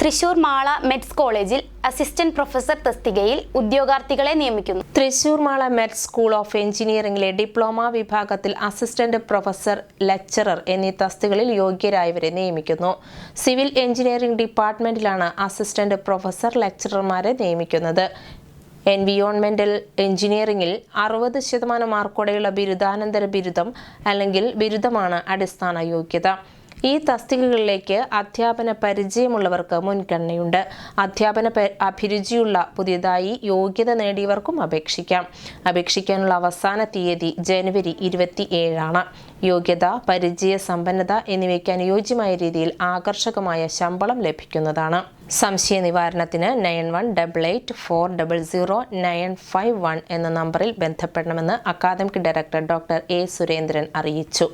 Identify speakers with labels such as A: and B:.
A: Thrissur Mala MET's കോളേജിൽ assistant professor തസ്തികയിൽ ഉദ്യോഗാർത്ഥികളെ നിയമിക്കുന്നു.
B: Thrissur Mala MET's school of എഞ്ചിനീയറിംഗിലെ ഡിപ്ലോമ വിഭാഗത്തിൽ അസിസ്റ്റന്റ് പ്രൊഫസർ, ലെക്ചറർ എന്നീ തസ്തികകളിൽ യോഗ്യരായവരെ നിയമിക്കുന്നു. സിവിൽ എഞ്ചിനീയറിംഗ് ഡിപ്പാർട്ട്മെന്റിലാണ് അസിസ്റ്റന്റ് പ്രൊഫസർ, ലെക്ചറർമാരെ നിയമിക്കുന്നത്. എൻവിയോൺമെന്റൽ എഞ്ചിനീയറിംഗിൽ 60% മാർക്കോടെയുള്ള ബിരുദാനന്തര ബിരുദം അല്ലെങ്കിൽ ബിരുദമാണ് അടിസ്ഥാന യോഗ്യത. ഈ തസ്തികകളിലേക്ക് അധ്യാപന പരിചയമുള്ളവർക്ക് മുൻഗണനയുണ്ട്. അധ്യാപന അഭിരുചിയുള്ള പുതിയതായി യോഗ്യത നേടിയവർക്കും അപേക്ഷിക്കാം. അപേക്ഷിക്കാനുള്ള അവസാന തീയതി ജനുവരി 27 യോഗ്യത, പരിചയ സമ്പന്നത എന്നിവയ്ക്ക് അനുയോജ്യമായ രീതിയിൽ ആകർഷകമായ ശമ്പളം ലഭിക്കുന്നതാണ്. സംശയ നിവാരണത്തിന് 9188400951 എന്ന നമ്പറിൽ ബന്ധപ്പെടണമെന്ന് academic director doctor A Surendran അറിയിച്ചു.